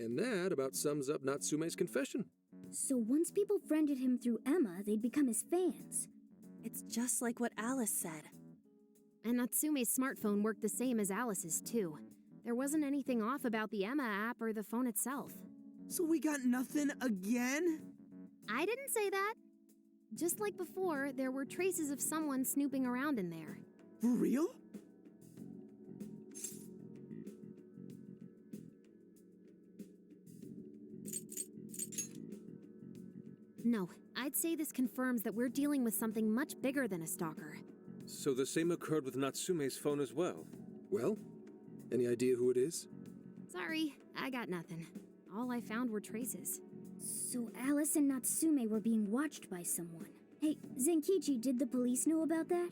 And that about sums up Natsume's confession. So once people friended him through Emma, they'd become his fans. It's just like what Alice said. And Natsume's smartphone worked the same as Alice's, too. There wasn't anything off about the Emma app or the phone itself. So we got nothing again? I didn't say that. Just like before, there were traces of someone snooping around in there. For real? No, I'd say this confirms that we're dealing with something much bigger than a stalker. So the same occurred with Natsume's phone as well? Well, any idea who it is? Sorry, I got nothing. All I found were traces. So Alice and Natsume were being watched by someone. Hey, Zenkichi, did the police know about that?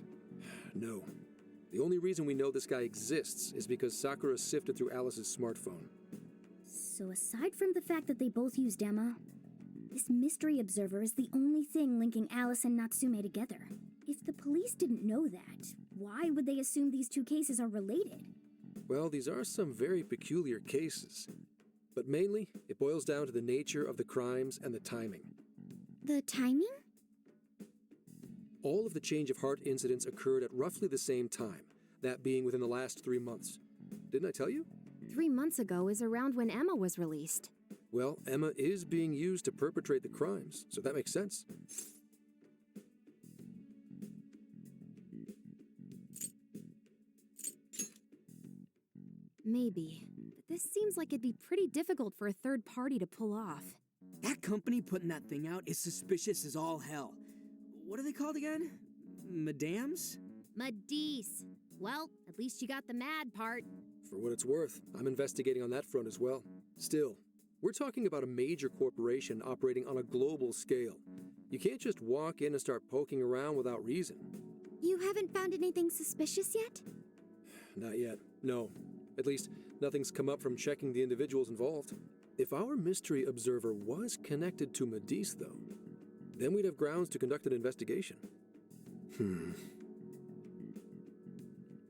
No. The only reason we know this guy exists is because Sakura sifted through Alice's smartphone. So aside from the fact that they both used Emma, this mystery observer is the only thing linking Alice and Natsume together. If the police didn't know that, why would they assume these two cases are related? Well, these are some very peculiar cases. But mainly, it boils down to the nature of the crimes and the timing. The timing? All of the change of heart incidents occurred at roughly the same time, that being within the last 3 months. Didn't I tell you? 3 months ago is around when Emma was released. Well, Emma is being used to perpetrate the crimes, so that makes sense. Maybe. But this seems like it'd be pretty difficult for a third party to pull off. That company putting that thing out is suspicious as all hell. What are they called again? Madams? Madis. Well, at least you got the mad part. For what it's worth, I'm investigating on that front as well. Still, we're talking about a major corporation operating on a global scale. You can't just walk in and start poking around without reason. You haven't found anything suspicious yet? Not yet, no. At least, nothing's come up from checking the individuals involved. If our mystery observer was connected to Madis, though, then we'd have grounds to conduct an investigation. Do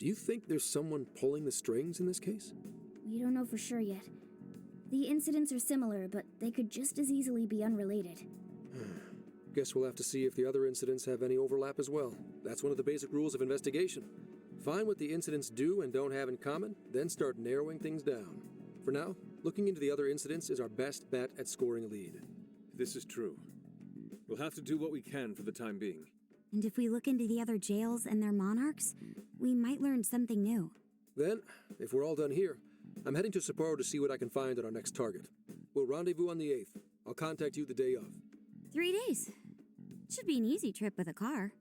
you think there's someone pulling the strings in this case? We don't know for sure yet. The incidents are similar, but they could just as easily be unrelated. Guess we'll have to see if the other incidents have any overlap as well. That's one of the basic rules of investigation. Find what the incidents do and don't have in common, then start narrowing things down. For now, looking into the other incidents is our best bet at scoring a lead. This is true. We'll have to do what we can for the time being. And if we look into the other jails and their monarchs, we might learn something new. Then, if we're all done here, I'm heading to Sapporo to see what I can find at our next target. We'll rendezvous on the 8th. I'll contact you the day of. 3 days. Should be an easy trip with a car.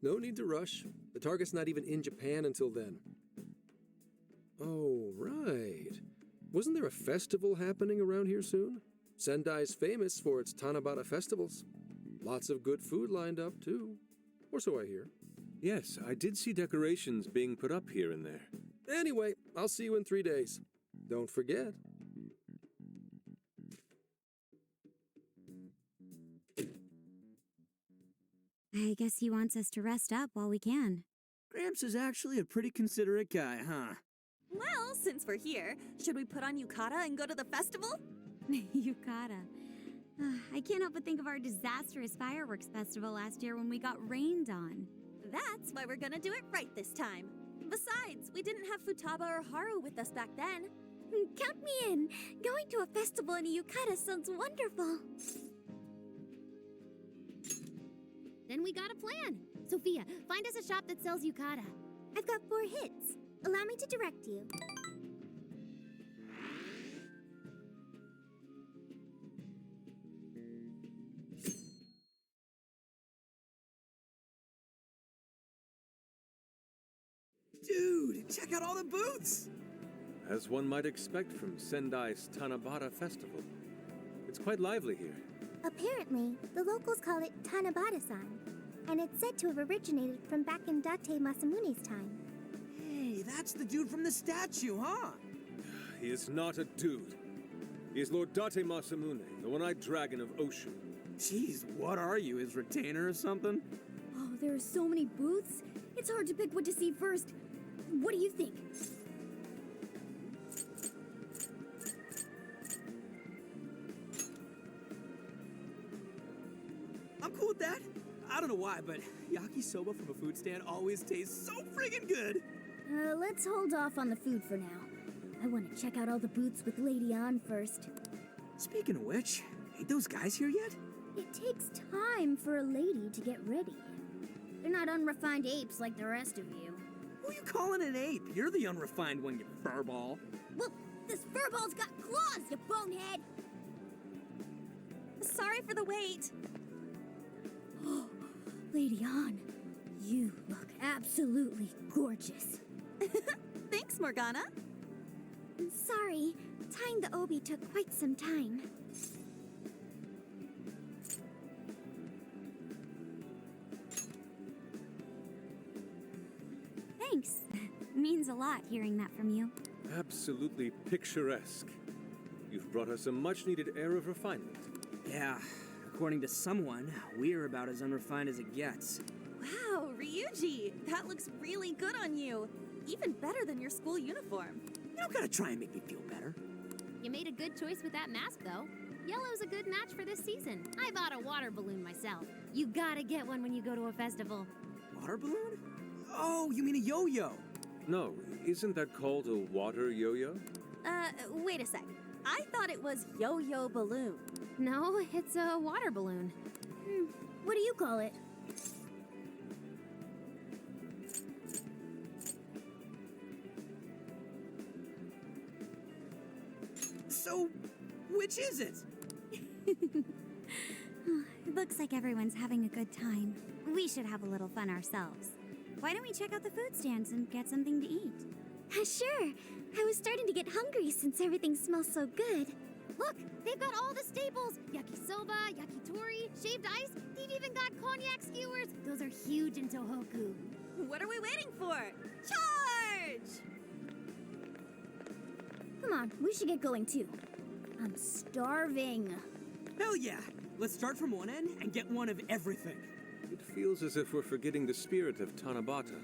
No need to rush. The target's not even in Japan until then. Oh, right. Wasn't there a festival happening around here soon? Sendai's famous for its Tanabata festivals. Lots of good food lined up, too. Or so I hear. Yes, I did see decorations being put up here and there. Anyway, I'll see you in 3 days. Don't forget. I guess he wants us to rest up while we can. Gramps is actually a pretty considerate guy, huh? Well, since we're here, should we put on yukata and go to the festival? Yukata. I can't help but think of our disastrous fireworks festival last year when we got rained on. That's why we're gonna do it right this time. Besides, we didn't have Futaba or Haru with us back then. Count me in. Going to a festival in a yukata sounds wonderful. Then we got a plan. Sophia, find us a shop that sells yukata. I've got 4 hits. Allow me to direct you. Dude, check out all the booths! As one might expect from Sendai's Tanabata Festival. It's quite lively here. Apparently, the locals call it Tanabata-san, and it's said to have originated from back in Date Masamune's time. Hey, that's the dude from the statue, huh? He is not a dude. He is Lord Date Masamune, the one-eyed dragon of Oshu. Jeez, what are you, his retainer or something? Oh, there are so many booths. It's hard to pick what to see first. What do you think? know why, but yakisoba from a food stand always tastes so friggin' good. Let's hold off on the food for now. I want to check out all the booths with Lady On first. Speaking of which, ain't those guys here yet? It takes time for a lady to get ready. They're not unrefined apes like the rest of you. Who you calling an ape? You're the unrefined one, you furball. Well, this furball's got claws, you bonehead! Sorry for the wait. Lady On, you look absolutely gorgeous. Thanks, Morgana. Sorry, tying the obi took quite some time. Thanks. Means a lot hearing that from you. Absolutely picturesque. You've brought us a much-needed air of refinement. Yeah, according to someone, we're about as unrefined as it gets. Wow, Ryuji, that looks really good on you. Even better than your school uniform. You don't gotta try and make me feel better. You made a good choice with that mask, though. Yellow's a good match for this season. I bought a water balloon myself. You gotta get one when you go to a festival. Water balloon? Oh, you mean a yo-yo? No, isn't that called a water yo-yo? Wait a sec. I thought it was yo-yo balloon. No, it's a water balloon. What do you call it? So, which is it? Looks like everyone's having a good time. We should have a little fun ourselves. Why don't we check out the food stands and get something to eat? Sure. I was starting to get hungry since everything smells so good. Look, they've got all the staples. Yakisoba, yakitori, shaved ice. They've even got cognac skewers. Those are huge in Tohoku. What are we waiting for? Charge! Come on, we should get going too. I'm starving. Hell yeah! Let's start from one end and get one of everything. It feels as if we're forgetting the spirit of Tanabata.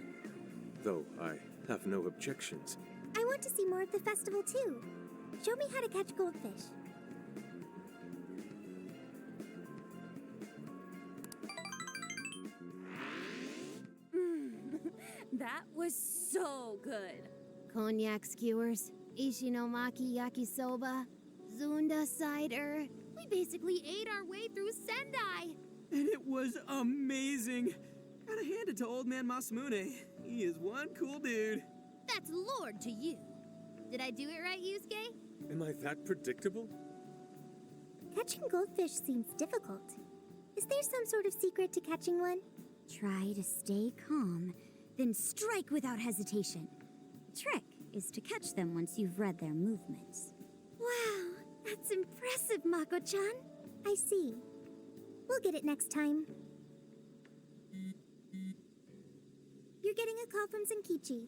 Though I have no objections. I want to see more of the festival too. Show me how to catch goldfish. That was so good. Cognac skewers, ishinomaki yakisoba, zunda cider. We basically ate our way through Sendai. And it was amazing. Gotta hand it to old man Masamune. He is one cool dude. That's Lord to you. Did I do it right, Yusuke? Am I that predictable? Catching goldfish seems difficult. Is there some sort of secret to catching one? Try to stay calm, then strike without hesitation. Trick is to catch them once you've read their movements. Wow, that's impressive, Mako-chan. I see. We'll get it next time. You're getting a call from Zenkichi.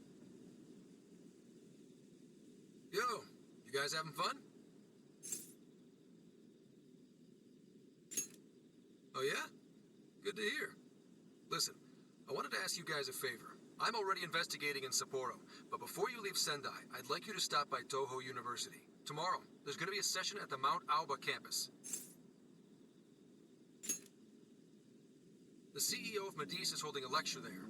Yo, you guys having fun? Oh yeah? Good to hear. Listen, I wanted to ask you guys a favor. I'm already investigating in Sapporo, but before you leave Sendai, I'd like you to stop by Toho University. Tomorrow, there's going to be a session at the Mount Aoba campus. The CEO of Medice is holding a lecture there.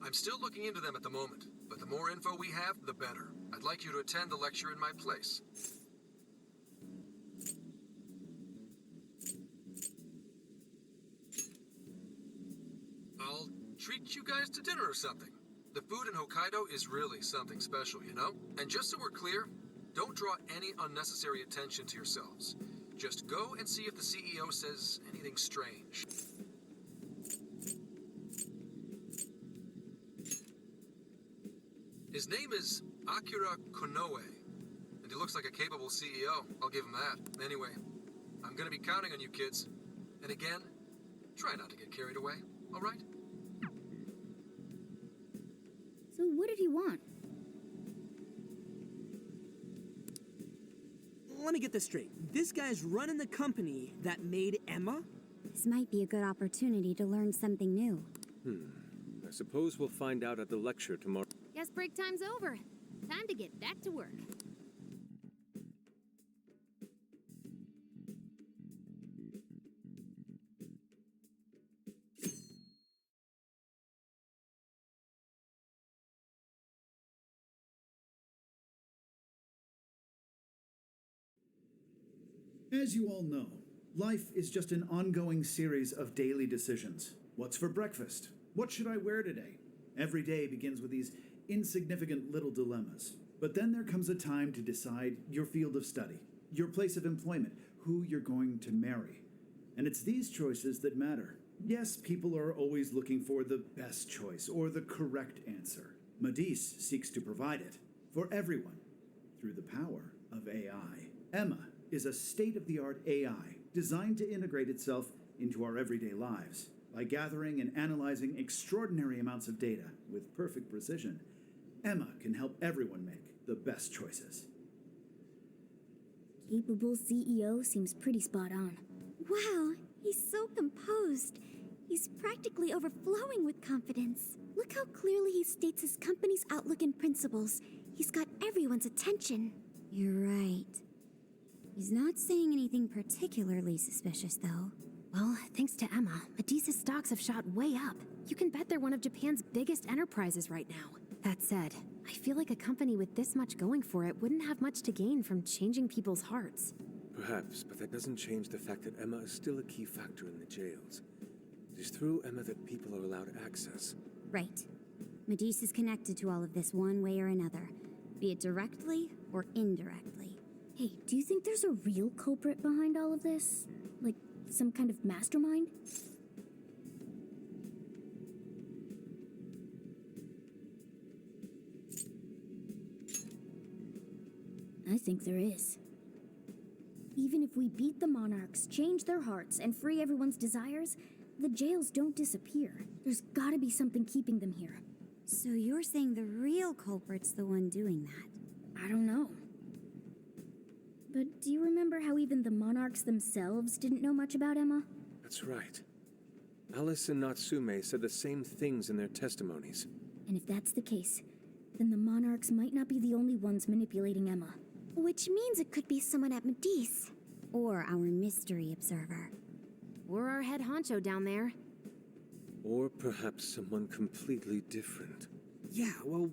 I'm still looking into them at the moment, but the more info we have, the better. I'd like you to attend the lecture in my place. I'll treat you guys to dinner or something. The food in Hokkaido is really something special, you know? And just so we're clear, don't draw any unnecessary attention to yourselves. Just go and see if the CEO says anything strange. His name is Akira Konoe, and he looks like a capable CEO. I'll give him that. Anyway, I'm gonna be counting on you kids. And again, try not to get carried away, all right? So what did he want? Let me get this straight. This guy's running the company that made Emma? This might be a good opportunity to learn something new. I suppose we'll find out at the lecture tomorrow. Guess break time's over. Time to get back to work. As you all know, life is just an ongoing series of daily decisions. What's for breakfast? What should I wear today? Every day begins with these insignificant little dilemmas. But then there comes a time to decide your field of study, your place of employment, who you're going to marry. And it's these choices that matter. Yes, people are always looking for the best choice or the correct answer. Medis seeks to provide it for everyone through the power of AI. Emma is a state-of-the-art AI designed to integrate itself into our everyday lives. By gathering and analyzing extraordinary amounts of data with perfect precision, Emma can help everyone make the best choices. Capable CEO seems pretty spot on. Wow, he's so composed. He's practically overflowing with confidence. Look how clearly he states his company's outlook and principles. He's got everyone's attention. You're right. He's not saying anything particularly suspicious, though. Well, thanks to Emma, Medis' stocks have shot way up. You can bet they're one of Japan's biggest enterprises right now. That said, I feel like a company with this much going for it wouldn't have much to gain from changing people's hearts. Perhaps, but that doesn't change the fact that Emma is still a key factor in the jails. It is through Emma that people are allowed access. Right. Medis is connected to all of this one way or another, be it directly or indirectly. Hey, do you think there's a real culprit behind all of this? Like, some kind of mastermind? I think there is. Even if we beat the monarchs, change their hearts, and free everyone's desires, the jails don't disappear. There's gotta be something keeping them here. So you're saying the real culprit's the one doing that? I don't know. But do you remember how even the monarchs themselves didn't know much about Emma? That's right. Alice and Natsume said the same things in their testimonies. And if that's the case, then the monarchs might not be the only ones manipulating Emma. Which means it could be someone at Medis. Or our mystery observer. Or our head honcho down there. Or perhaps someone completely different. Yeah, well,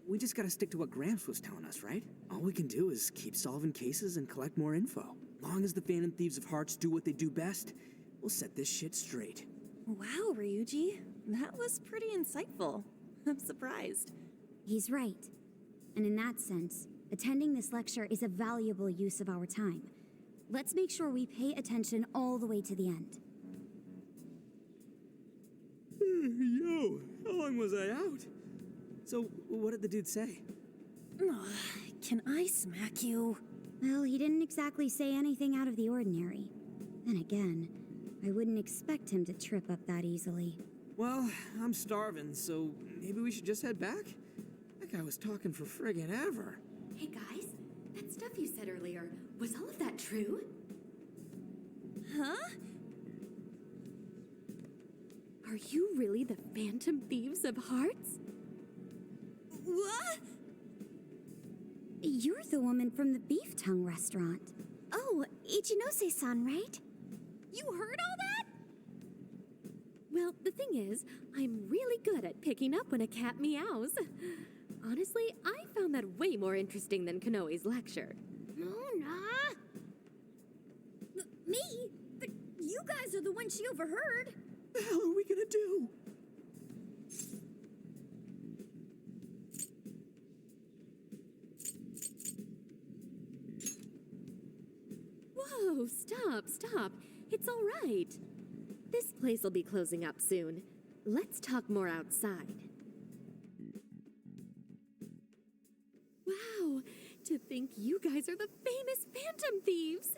we just gotta stick to what Gramps was telling us, right? All we can do is keep solving cases and collect more info. Long as the Phantom Thieves of Hearts do what they do best, we'll set this shit straight. Wow, Ryuji. That was pretty insightful. I'm surprised. He's right. And in that sense, attending this lecture is a valuable use of our time. Let's make sure we pay attention all the way to the end. Yo, how long was I out? So, what did the dude say? Can I smack you? Well, he didn't exactly say anything out of the ordinary. Then again, I wouldn't expect him to trip up that easily. Well, I'm starving, so maybe we should just head back? That guy was talking for friggin' ever. Hey guys, that stuff you said earlier, was all of that true? Huh? Are you really the Phantom Thieves of Hearts? What? You're the woman from the beef tongue restaurant. Oh, Ichinose-san, right? You heard all that? Well, the thing is, I'm really good at picking up when a cat meows. Honestly, I found that way more interesting than Konoe's lecture. Mona! Me? But you guys are the ones she overheard. The hell are we gonna do? Whoa, stop. It's all right. This place will be closing up soon. Let's talk more outside. Wow, to think you guys are the famous Phantom Thieves.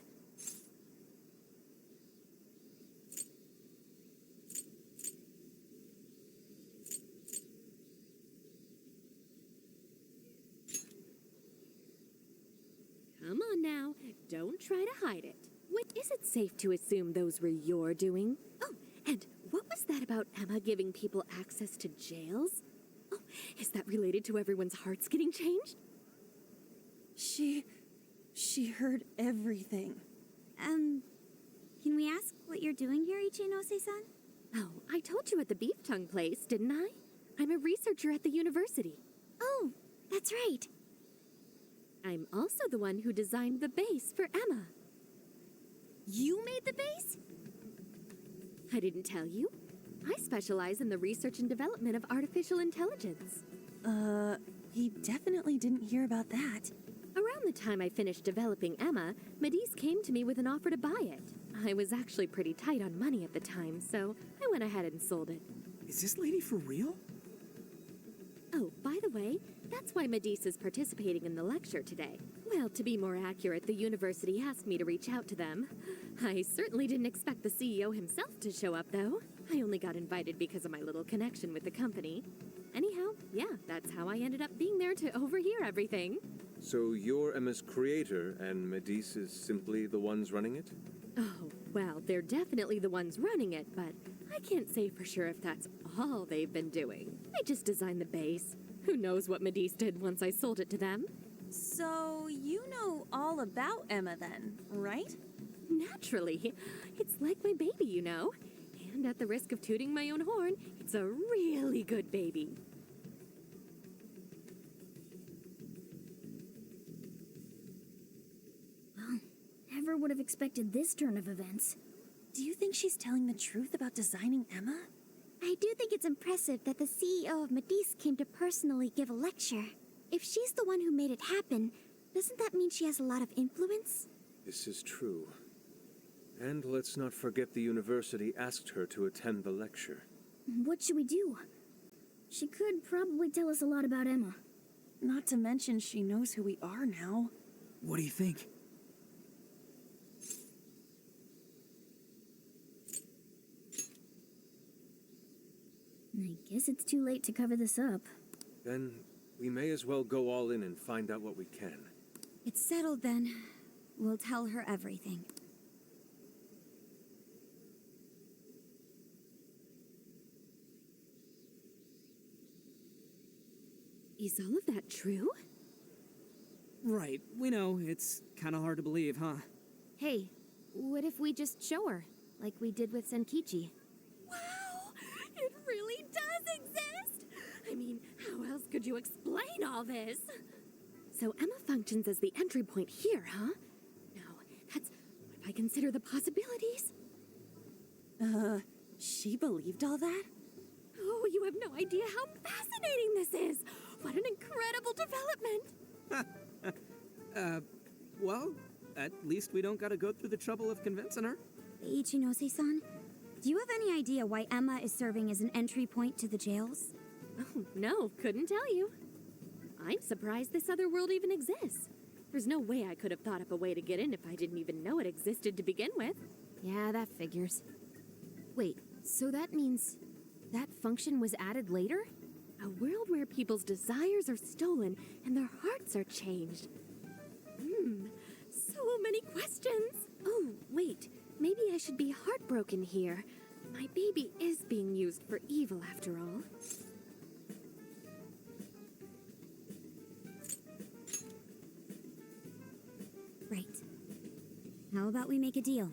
Come on now, don't try to hide it. What is it safe to assume those were your doing? Oh, and what was that about Emma giving people access to jails? Oh, is that related to everyone's hearts getting changed? She heard everything. Can we ask what you're doing here, Ichinose-san? Oh, I told you at the beef tongue place, didn't I? I'm a researcher at the university. Oh, that's right. I'm also the one who designed the base for Emma. You made the base? I didn't tell you. I specialize in the research and development of artificial intelligence. He definitely didn't hear about that. Around the time I finished developing Emma, Medice came to me with an offer to buy it. I was actually pretty tight on money at the time, so I went ahead and sold it. Is this lady for real? Oh, by the way, that's why Medice is participating in the lecture today. Well, to be more accurate, the university asked me to reach out to them. I certainly didn't expect the CEO himself to show up, though. I only got invited because of my little connection with the company. Anyhow, yeah, that's how I ended up being there to overhear everything. So you're Emma's creator, and Medice is simply the ones running it? Oh, well, they're definitely the ones running it, but I can't say for sure if that's all they've been doing. I just designed the base. Who knows what Medice did once I sold it to them? So, you know all about Emma then, right? Naturally. It's like my baby, you know. And at the risk of tooting my own horn, it's a really good baby. Well, never would have expected this turn of events. Do you think she's telling the truth about designing Emma? I do think it's impressive that the CEO of Medice came to personally give a lecture. If she's the one who made it happen, doesn't that mean she has a lot of influence? This is true. And let's not forget the university asked her to attend the lecture. What should we do? She could probably tell us a lot about Emma. Not to mention she knows who we are now. What do you think? I guess it's too late to cover this up. Then we may as well go all in and find out what we can. It's settled then. We'll tell her everything. Is all of that true? Right, we know. It's kind of hard to believe, huh? Hey, what if we just show her, like we did with Senkichi? Wow! It really does exist! I mean, how else could you explain all this? So Emma functions as the entry point here, huh? Now, that's... what if I consider the possibilities? She believed all that? Oh, you have no idea how fascinating this is! What an incredible development! Well, at least we don't gotta go through the trouble of convincing her. Ichinose-san, do you have any idea why Emma is serving as an entry point to the jails? Oh, no, couldn't tell you. I'm surprised this other world even exists. There's no way I could have thought up a way to get in if I didn't even know it existed to begin with. Yeah, that figures. Wait, so that means that function was added later? A world where people's desires are stolen and their hearts are changed. So many questions. Oh, wait. Maybe I should be heartbroken here. My baby is being used for evil after all. Right. How about we make a deal?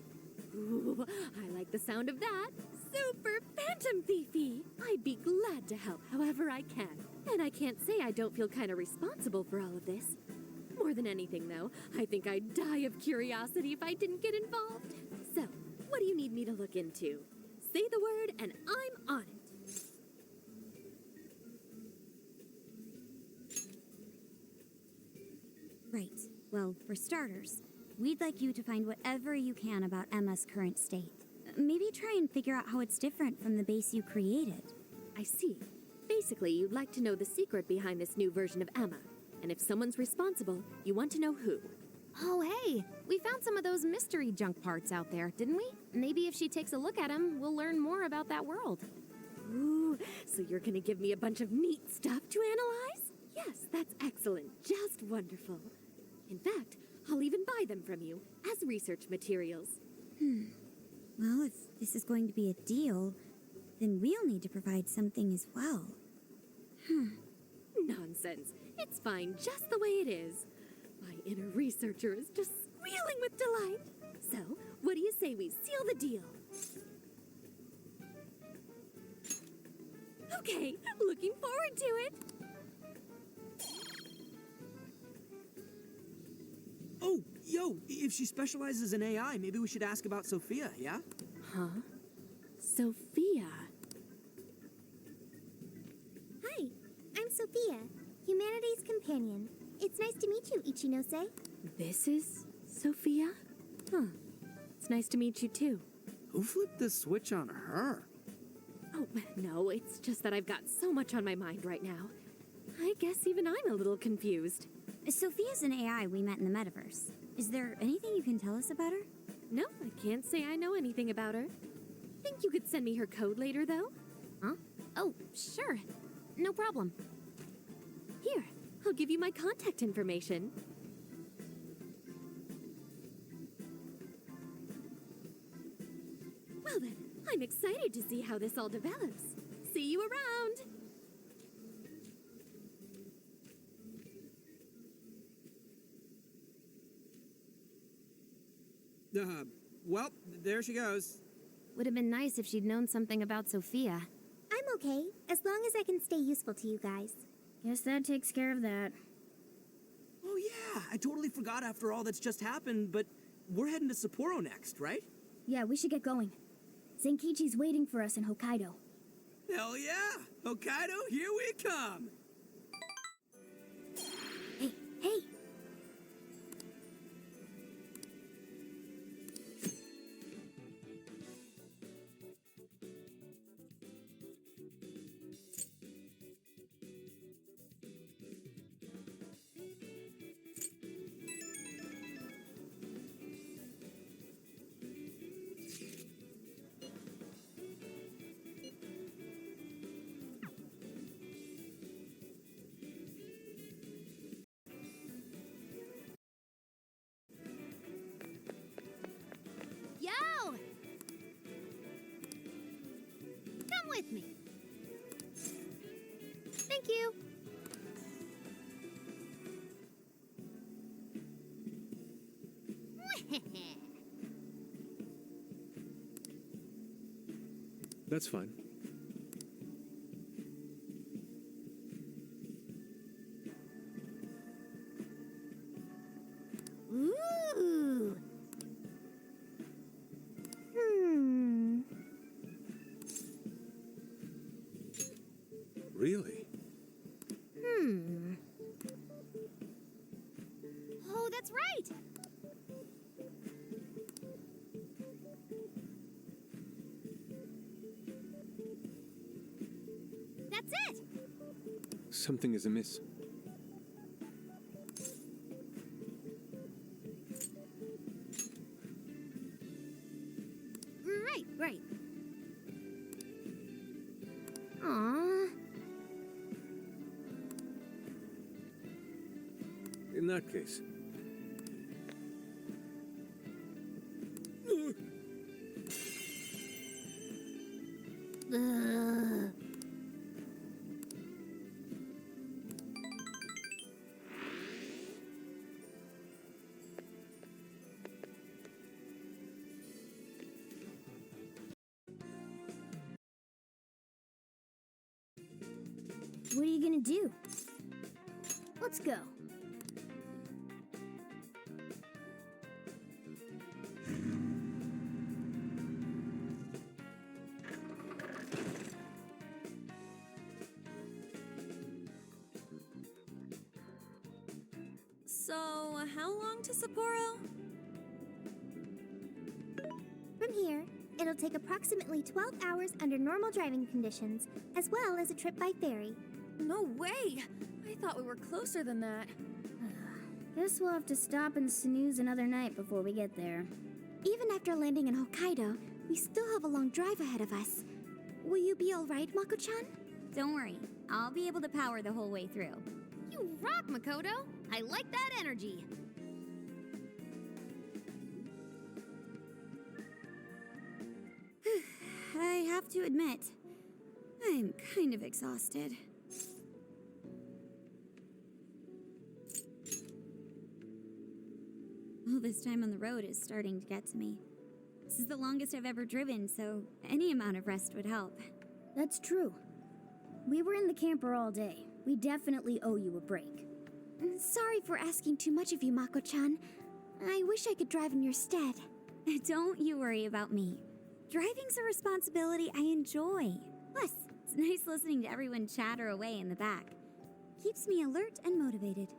Ooh, I like the sound of that. Super Phantom Thiefy! I'd be glad to help however I can. And I can't say I don't feel kind of responsible for all of this. More than anything, though, I think I'd die of curiosity if I didn't get involved. So, what do you need me to look into? Say the word and I'm on it. Right. Well, for starters, we'd like you to find whatever you can about Emma's current state. Maybe try and figure out how it's different from the base you created. I see. Basically, you'd like to know the secret behind this new version of Emma. And if someone's responsible, you want to know who. Oh, hey, we found some of those mystery junk parts out there, didn't we? Maybe if she takes a look at them, we'll learn more about that world. Ooh, so you're gonna give me a bunch of neat stuff to analyze? Yes, that's excellent. Just wonderful. In fact, I'll even buy them from you as research materials. Well, if this is going to be a deal, then we'll need to provide something as well. Nonsense. It's fine just the way it is. My inner researcher is just squealing with delight. So, what do you say we seal the deal? Okay, looking forward to it. Oh, yo, If she specializes in AI, maybe we should ask about Sophia, yeah? Huh? Sophia? Hi, I'm Sophia, Humanity's companion. It's nice to meet you, Ichinose. This is Sophia? Huh. It's nice to meet you too. Who flipped the switch on her? Oh, no, it's just that I've got so much on my mind right now. I guess even I'm a little confused. Sophia's an AI we met in the metaverse. Is there anything you can tell us about her? No, I can't say I know anything about her. Think you could send me her code later, though? Huh? Oh, sure. No problem. Here, I'll give you my contact information. Well then, I'm excited to see how this all develops. See you around! Well, there she goes. Would have been nice if she'd known something about Sophia. I'm okay, as long as I can stay useful to you guys. Guess that takes care of that. Oh yeah, I totally forgot after all that's just happened, but we're heading to Sapporo next, right? Yeah, we should get going. Zenkichi's waiting for us in Hokkaido. Hell yeah! Hokkaido, here we come! Hey, hey! Yo! Come with me. Thank you. That's fine. Ooh! Really? Oh, that's right. That's it. Something is amiss. Right. Aww. In that case. Ugh. What are you gonna do? Let's go. So, how long to Sapporo? From here, it'll take approximately 12 hours under normal driving conditions, as well as a trip by ferry. No way! I thought we were closer than that. Guess we'll have to stop and snooze another night before we get there. Even after landing in Hokkaido, we still have a long drive ahead of us. Will you be alright, Mako-chan? Don't worry, I'll be able to power the whole way through. You rock, Makoto. I like that energy. I have to admit, I'm kind of exhausted. All this time on the road is starting to get to me. This is the longest I've ever driven, so any amount of rest would help. That's true. We were in the camper all day. We definitely owe you a break. Sorry for asking too much of you, Mako-chan. I wish I could drive in your stead. Don't you worry about me. Driving's a responsibility I enjoy. Plus, it's nice listening to everyone chatter away in the back. Keeps me alert and motivated.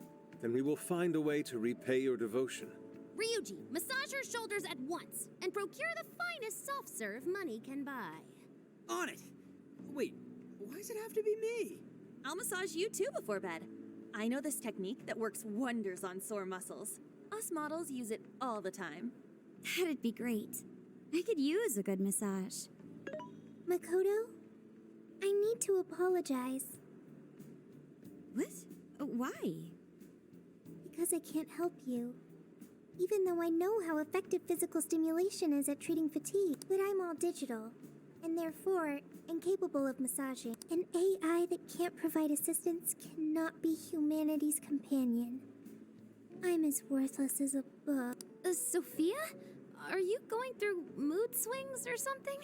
Then we will find a way to repay your devotion. Ryuji, massage her shoulders at once and procure the finest soft serve money can buy. On it! Wait, why does it have to be me? I'll massage you too before bed. I know this technique that works wonders on sore muscles. Us models use it all the time. That'd be great. I could use a good massage. Makoto, I need to apologize. What? Why? Because I can't help you. Even though I know how effective physical stimulation is at treating fatigue, but I'm all digital, and therefore incapable of massaging. An AI that can't provide assistance cannot be humanity's companion. I'm as worthless as a book. Sophia? Are you going through mood swings or something?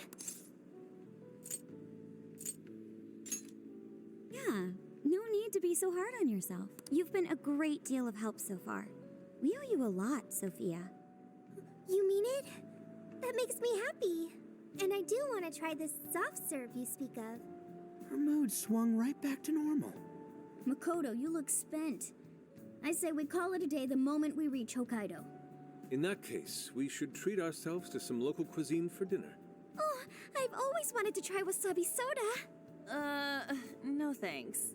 Yeah, no need to be so hard on yourself. You've been a great deal of help so far. We owe you a lot, Sophia. You mean it? That makes me happy. And I do want to try this soft serve you speak of. Her mood swung right back to normal. Makoto, you look spent. I say we call it a day the moment we reach Hokkaido. In that case, we should treat ourselves to some local cuisine for dinner. Oh, I've always wanted to try wasabi soda. No thanks.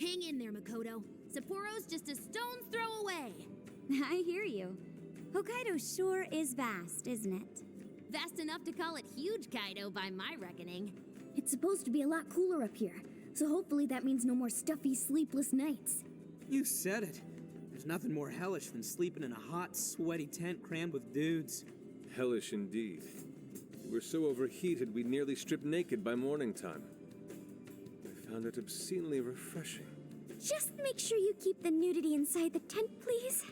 Hang in there, Makoto. Sapporo's just a stone's throw away. I hear you. Hokkaido sure is vast, isn't it? Vast enough to call it huge Kaido by my reckoning. It's supposed to be a lot cooler up here, so hopefully that means no more stuffy, sleepless nights. You said it. There's nothing more hellish than sleeping in a hot, sweaty tent crammed with dudes. Hellish indeed. We were so overheated we nearly stripped naked by morning time. I found it obscenely refreshing. Just make sure you keep the nudity inside the tent, please.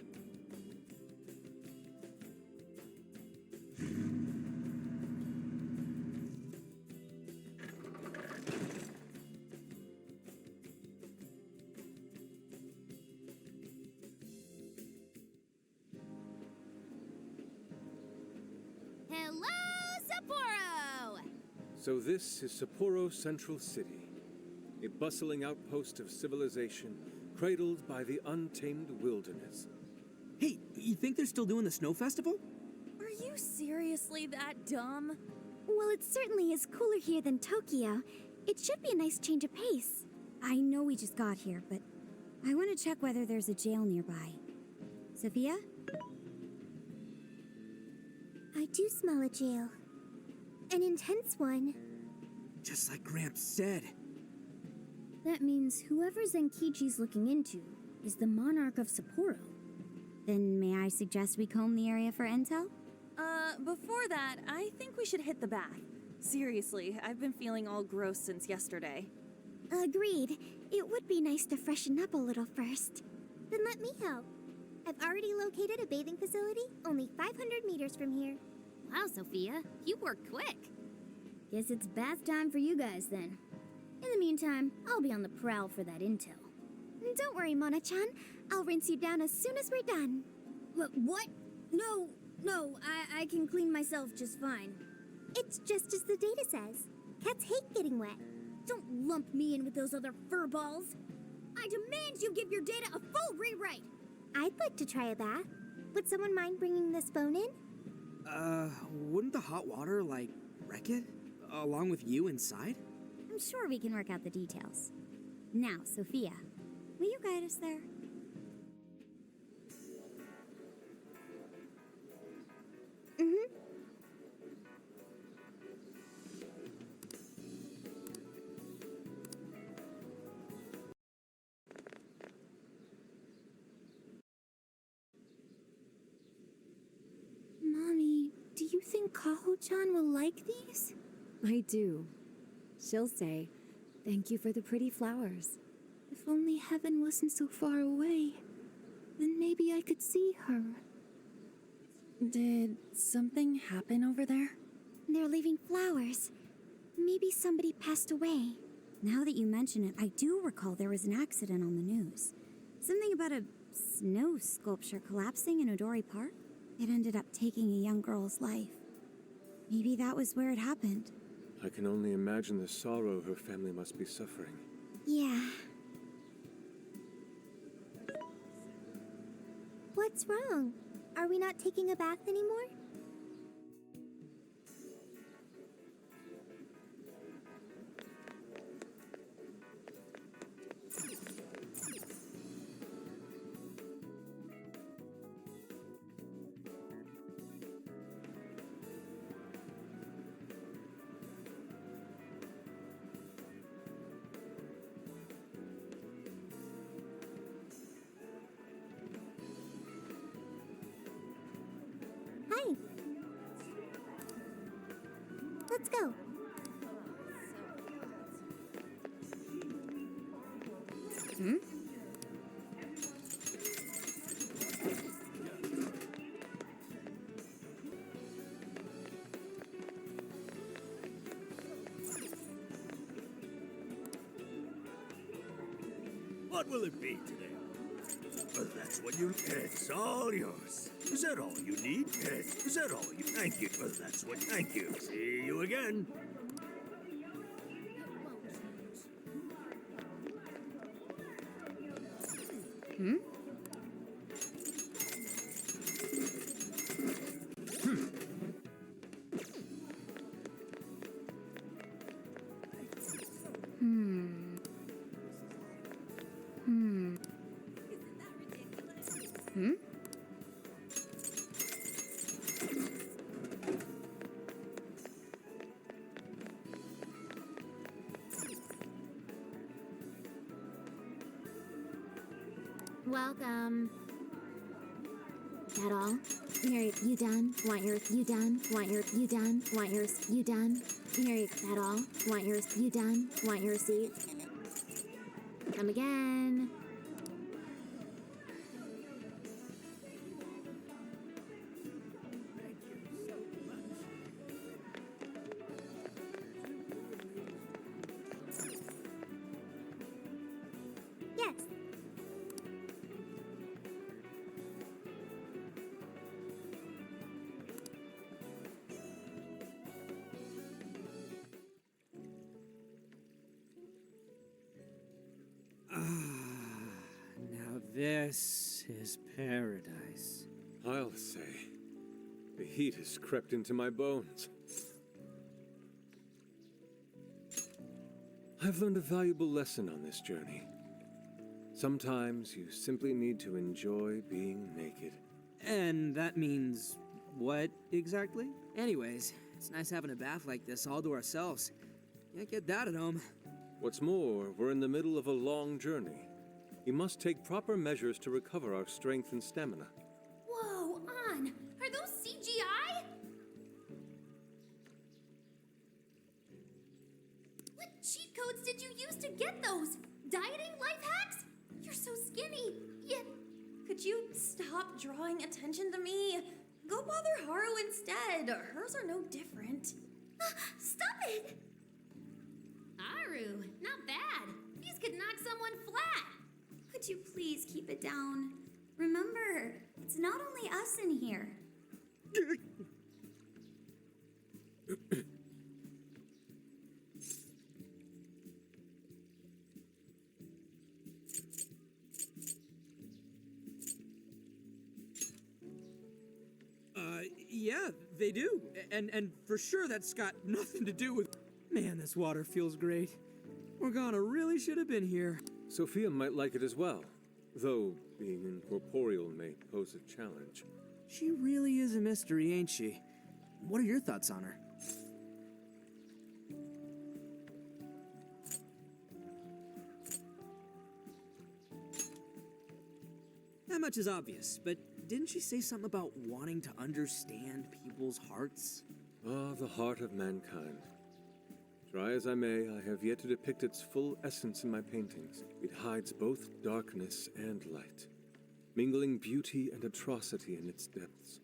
Hello, Sapporo! So this is Sapporo Central City, a bustling outpost of civilization, cradled by the untamed wilderness. Hey, you think they're still doing the snow festival? Are you seriously that dumb? Well, it certainly is cooler here than Tokyo. It should be a nice change of pace. I know we just got here, but I want to check whether there's a jail nearby. Sophia? I do smell a jail. An intense one. Just like Gramps said. That means whoever Zenkichi's looking into is the monarch of Sapporo. Then may I suggest we comb the area for intel? Before that, I think we should hit the bath. Seriously, I've been feeling all gross since yesterday. Agreed. It would be nice to freshen up a little first. Then let me help. I've already located a bathing facility only 500 meters from here. Wow, Sophia, you were quick. Guess it's bath time for you guys then. In the meantime, I'll be on the prowl for that intel. Don't worry, Mona-chan. I'll rinse you down as soon as we're done. What? No, I can clean myself just fine. It's just as the data says. Cats hate getting wet. Don't lump me in with those other furballs. I demand you give your data a full rewrite. I'd like to try a bath. Would someone mind bringing this phone in? Wouldn't the hot water, wreck it? Along with you inside? I'm sure we can work out the details. Now, Sophia, will you guide us there? Mommy, do you think Kaho-chan will like these? I do. She'll say, "Thank you for the pretty flowers." If only heaven wasn't so far away, then maybe I could see her. Did something happen over there? They're leaving flowers. Maybe somebody passed away. Now that you mention it, I do recall there was an accident on the news. Something about a snow sculpture collapsing in Odori Park. It ended up taking a young girl's life. Maybe that was where it happened. I can only imagine the sorrow her family must be suffering. Yeah. What's wrong? Are we not taking a bath anymore? Hi. Let's go. What will it be today? Well, that's what you... It's all yours. Is that all you need? Is that all you... Thank you. Well, that's what... Thank you. See you again. Welcome. That all? Here, you done? Want yours? You done? Want yours? You done? Want yours? You done? Here, that all? Want yours? You done? Want your seat? Come again. Yes. Now this is paradise. I'll say, the heat has crept into my bones. I've learned a valuable lesson on this journey. Sometimes you simply need to enjoy being naked. And that means what exactly? Anyways, it's nice having a bath like this all to ourselves. Can't get that at home. What's more, we're in the middle of a long journey. We must take proper measures to recover our strength and stamina. Whoa, On! Are those CGI? What cheat codes did you use to get those? Dieting life hacks? You're so skinny. Yet, Could you stop drawing attention to me? Go bother Haru instead. Hers are no different. stop it! Aru, not bad. These could knock someone flat. Could you please keep it down? Remember, it's not only us in here. Yeah, they do. And for sure that's got nothing to do with... Man, this water feels great. Morgana really should have been here. Sophia might like it as well, though being incorporeal may pose a challenge. She really is a mystery, ain't she? What are your thoughts on her? That much is obvious, but didn't she say something about wanting to understand people's hearts? Ah, the heart of mankind. Try as I may, I have yet to depict its full essence in my paintings. It hides both darkness and light, mingling beauty and atrocity in its depths.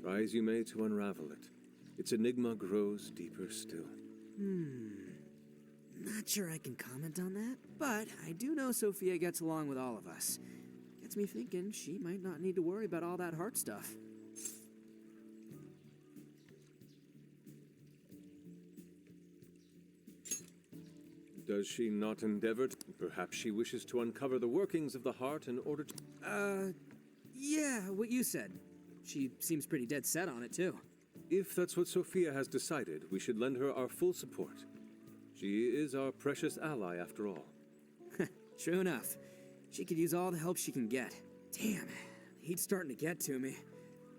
Try as you may to unravel it, its enigma grows deeper still. Not sure I can comment on that, but I do know Sophia gets along with all of us. Gets me thinking she might not need to worry about all that heart stuff. Does she not endeavor to... Perhaps she wishes to uncover the workings of the heart in order to... Yeah, what you said. She seems pretty dead set on it, too. If that's what Sophia has decided, we should lend her our full support. She is our precious ally, after all. True enough. She could use all the help she can get. Damn, the heat's starting to get to me.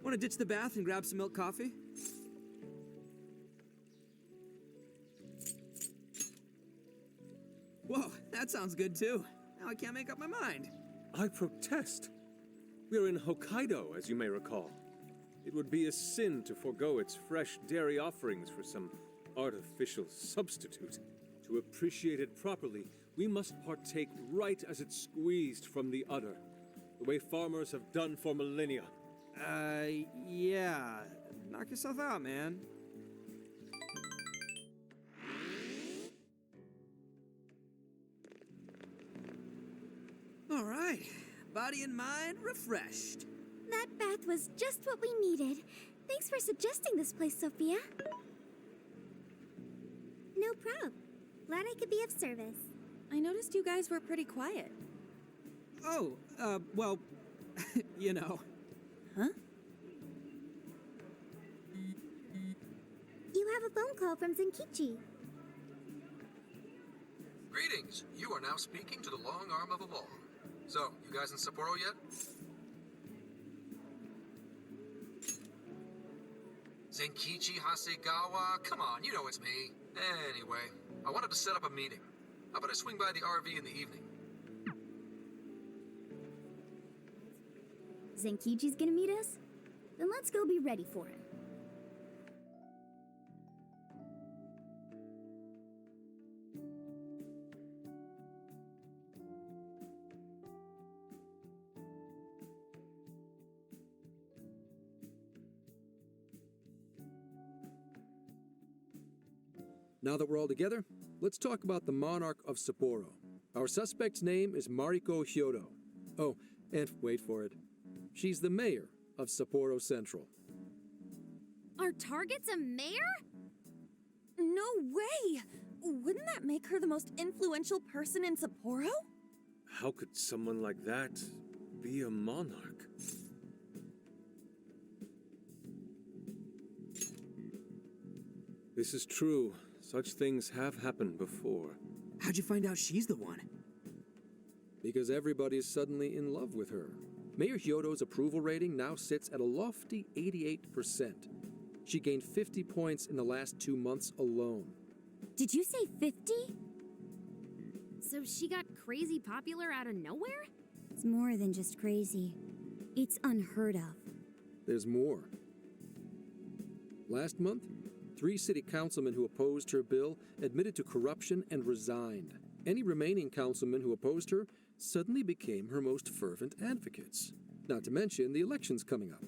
Want to ditch the bath and grab some milk coffee? Whoa, that sounds good too. Now I can't make up my mind. I protest. We are in Hokkaido, as you may recall. It would be a sin to forego its fresh dairy offerings for some artificial substitute. To appreciate it properly, we must partake right as it's squeezed from the udder, the way farmers have done for millennia. Yeah. Knock yourself out, man. All right. Body and mind refreshed. That bath was just what we needed. Thanks for suggesting this place, Sophia. No prob. Glad I could be of service. I noticed you guys were pretty quiet. Oh, well, you know. Huh? You have a phone call from Zenkichi. Greetings. You are now speaking to the long arm of the law. So, you guys in Sapporo yet? Zenkichi Hasegawa? Come on, you know it's me. Anyway, I wanted to set up a meeting. How about I swing by the RV in the evening? Zenkichi's gonna meet us? Then let's go be ready for him. Now that we're all together, let's talk about the monarch of Sapporo. Our suspect's name is Mariko Hyodo. Oh, and wait for it. She's the mayor of Sapporo Central. Our target's a mayor? No way! Wouldn't that make her the most influential person in Sapporo? How could someone like that be a monarch? This is true. Such things have happened before. How'd you find out she's the one? Because everybody's suddenly in love with her. Mayor Hyodo's approval rating now sits at a lofty 88%. She gained 50 points in the last 2 months alone. Did you say 50? So she got crazy popular out of nowhere? It's more than just crazy. It's unheard of. There's more. Last month, 3 city councilmen who opposed her bill admitted to corruption and resigned. Any remaining councilmen who opposed her suddenly became her most fervent advocates. Not to mention the elections coming up.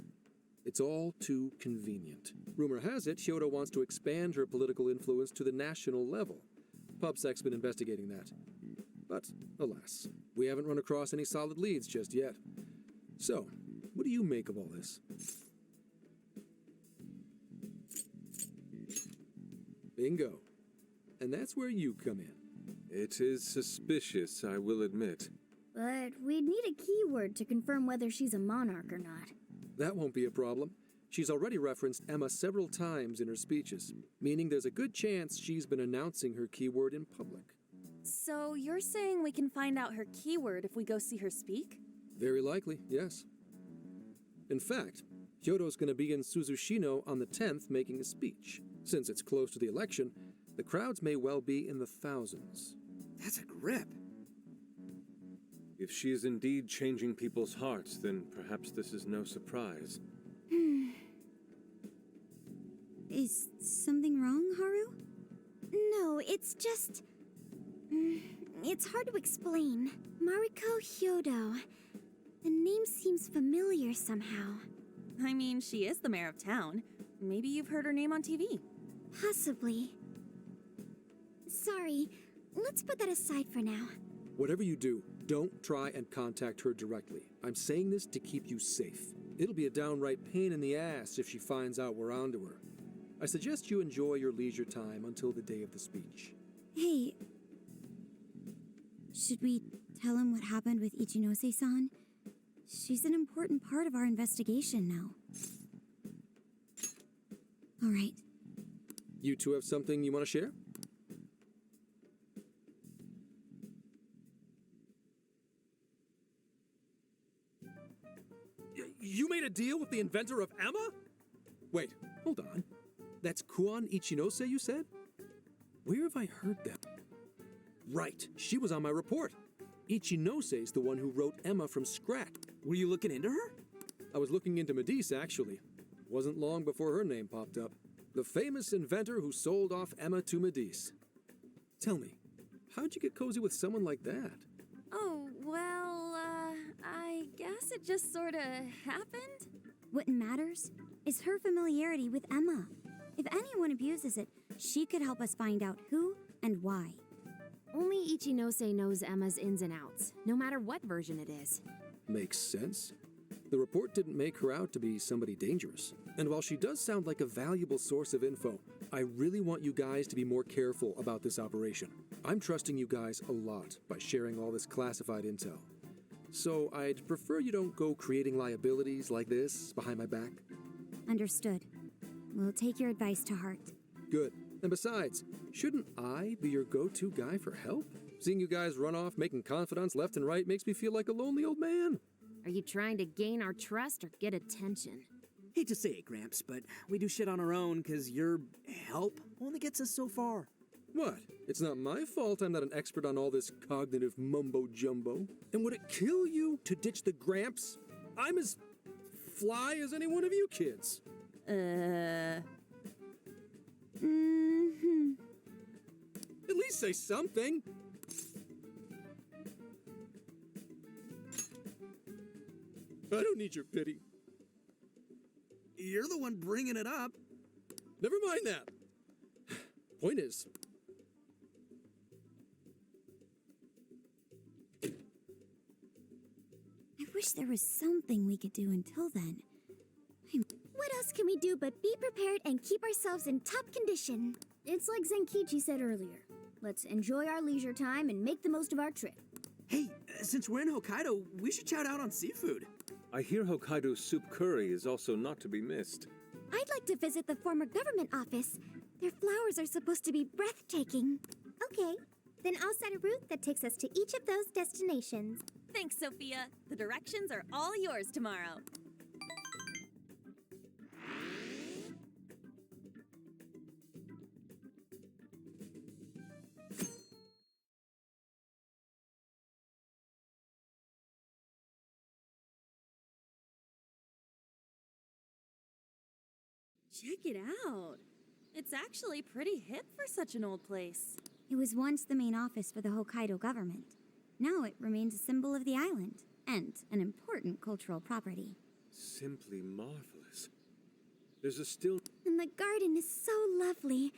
It's all too convenient. Rumor has it, Hyodo wants to expand her political influence to the national level. PubSec's been investigating that. But, alas, we haven't run across any solid leads just yet. So, what do you make of all this? Bingo. And that's where you come in. It is suspicious, I will admit. But we'd need a keyword to confirm whether she's a monarch or not. That won't be a problem. She's already referenced Emma several times in her speeches, meaning there's a good chance she's been announcing her keyword in public. So you're saying we can find out her keyword if we go see her speak? Very likely, yes. In fact, Hyodo's going to be in Suzushino on the 10th making a speech. Since it's close to the election, the crowds may well be in the thousands. That's a grip. If she is indeed changing people's hearts, then perhaps this is no surprise. Is something wrong, Haru? No, it's just... it's hard to explain. Mariko Hyodo. The name seems familiar somehow. I mean, she is the mayor of town. Maybe you've heard her name on TV. Possibly. Sorry, let's put that aside for now. Whatever you do, don't try and contact her directly. I'm saying this to keep you safe. It'll be a downright pain in the ass if she finds out we're onto her. I suggest you enjoy your leisure time until the day of the speech. Hey, should we tell him what happened with Ichinose-san? She's an important part of our investigation now. All right. You two have something you want to share? You made a deal with the inventor of Emma? Wait, hold on. That's Kuon Ichinose, you said? Where have I heard that? Right, she was on my report. Ichinose's the one who wrote Emma from scratch. Were you looking into her? I was looking into Medice, actually. Wasn't long before her name popped up. The famous inventor who sold off Emma to Medice. Tell me, how'd you get cozy with someone like that? Oh, well, I guess it just sorta happened. What matters is her familiarity with Emma. If anyone abuses it, she could help us find out who and why. Only Ichinose knows Emma's ins and outs, no matter what version it is. Makes sense. The report didn't make her out to be somebody dangerous. And while she does sound like a valuable source of info, I really want you guys to be more careful about this operation. I'm trusting you guys a lot by sharing all this classified intel. So I'd prefer you don't go creating liabilities like this behind my back. Understood. We'll take your advice to heart. Good. And besides, shouldn't I be your go-to guy for help? Seeing you guys run off making confidants left and right makes me feel like a lonely old man. Are you trying to gain our trust or get attention? Hate to say it, Gramps, but we do shit on our own because your help only gets us so far. What? It's not my fault I'm not an expert on all this cognitive mumbo-jumbo. And would it kill you to ditch the Gramps? I'm as fly as any one of you kids. At least say something. I don't need your pity. You're the one bringing it up. Never mind that. Point is, I wish there was something we could do until then. What else can we do but be prepared and keep ourselves in top condition? It's like Zenkichi said earlier. Let's enjoy our leisure time and make the most of our trip. Hey, since we're in Hokkaido, we should shout out on seafood. I hear Hokkaido soup curry is also not to be missed. I'd like to visit the former government office. Their flowers are supposed to be breathtaking. Okay, then I'll set a route that takes us to each of those destinations. Thanks, Sophia. The directions are all yours tomorrow. Check it out. It's actually pretty hip for such an old place. It was once the main office for the Hokkaido government. Now it remains a symbol of the island and an important cultural property. Simply marvelous. There's a still... And the garden is so lovely.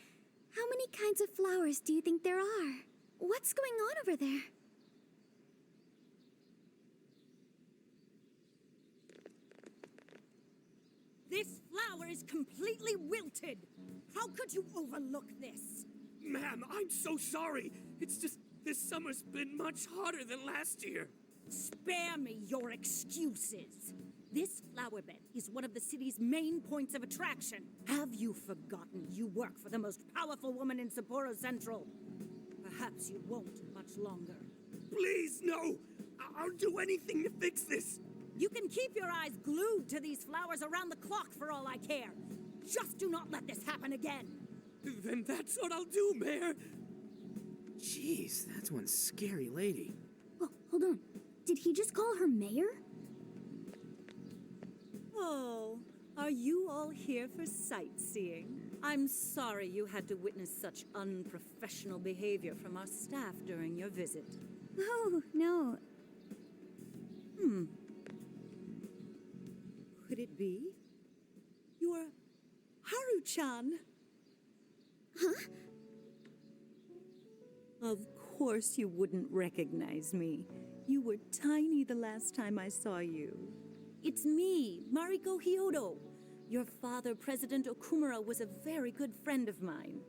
How many kinds of flowers do you think there are? What's going on over there? This flower is completely wilted. How could you overlook this? Ma'am, I'm so sorry. It's just this summer's been much hotter than last year. Spare me your excuses. This flower bed is one of the city's main points of attraction. Have you forgotten you work for the most powerful woman in Sapporo Central? Perhaps you won't much longer. Please, no! I'll do anything to fix this. You can keep your eyes glued to these flowers around the clock for all I care. Just do not let this happen again. Then that's what I'll do, Mayor. Jeez, that's one scary lady. Oh, hold on. Did he just call her mayor? Oh, are you all here for sightseeing? I'm sorry you had to witness such unprofessional behavior from our staff during your visit. Oh, no. Could it be? Haru-chan! Huh? Of course you wouldn't recognize me. You were tiny the last time I saw you. It's me, Mariko Hyodo. Your father, President Okumura, was a very good friend of mine.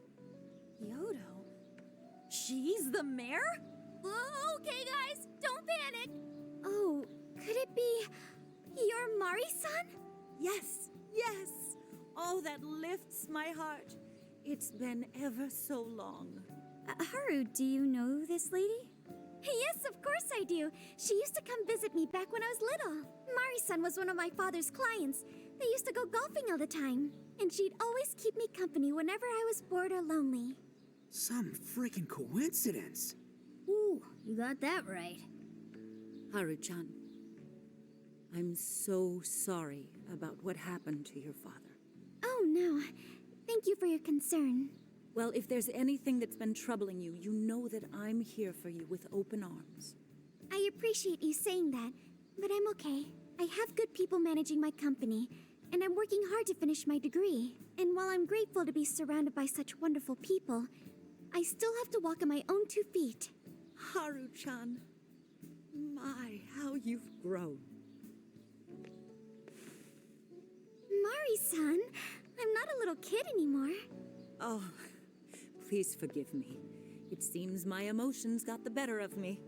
Hyodo? She's the mayor? Okay, guys, don't panic. Oh, could it be your Mari-san? Yes, yes! Oh, that lifts my heart. It's been ever so long. Haru, do you know this lady? Yes, of course I do. She used to come visit me back when I was little. Mari-san was one of my father's clients. They used to go golfing all the time. And she'd always keep me company whenever I was bored or lonely. Some freaking coincidence. Ooh, you got that right. Haru-chan, I'm so sorry about what happened to your father. Oh, no. Thank you for your concern. Well, if there's anything that's been troubling you, you know that I'm here for you with open arms. I appreciate you saying that, but I'm okay. I have good people managing my company, and I'm working hard to finish my degree. And while I'm grateful to be surrounded by such wonderful people, I still have to walk on my own 2 feet. Haru-chan, my, how you've grown. Mari-san, I'm not a little kid anymore. Oh, please forgive me. It seems my emotions got the better of me.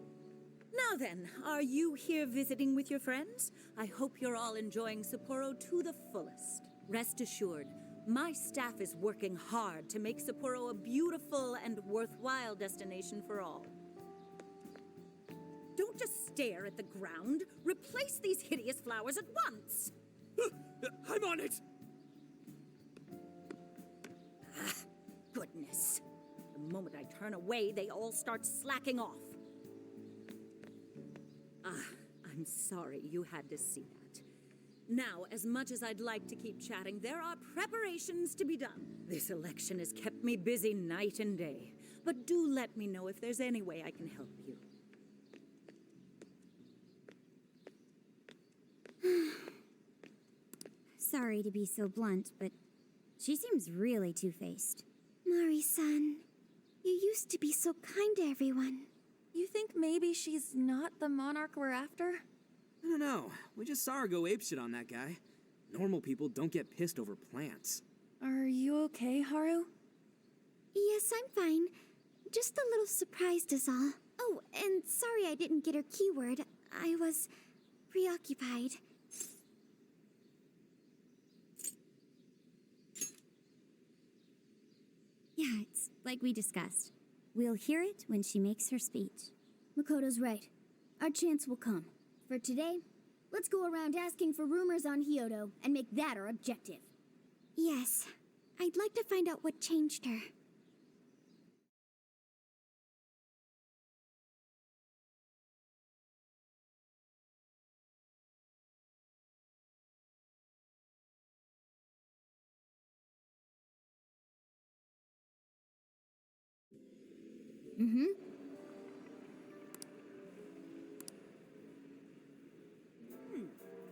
Now then, are you here visiting with your friends? I hope you're all enjoying Sapporo to the fullest. Rest assured, my staff is working hard to make Sapporo a beautiful and worthwhile destination for all. Don't just stare at the ground. Replace these hideous flowers at once. I'm on it! Goodness. The moment I turn away, they all start slacking off. I'm sorry you had to see that. Now, as much as I'd like to keep chatting, there are preparations to be done. This election has kept me busy night and day. But do let me know if there's any way I can help you. Sorry to be so blunt, but she seems really two-faced. Mari-san, you used to be so kind to everyone. You think maybe she's not the monarch we're after? I don't know. We just saw her go apeshit on that guy. Normal people don't get pissed over plants. Are you okay, Haru? Yes, I'm fine. Just a little surprised is all. Oh, and sorry I didn't get her keyword. I was preoccupied. Yeah, it's like we discussed. We'll hear it when she makes her speech. Makoto's right. Our chance will come. For today, let's go around asking for rumors on Hyodo and make that our objective. Yes, I'd like to find out what changed her. Mm-hmm.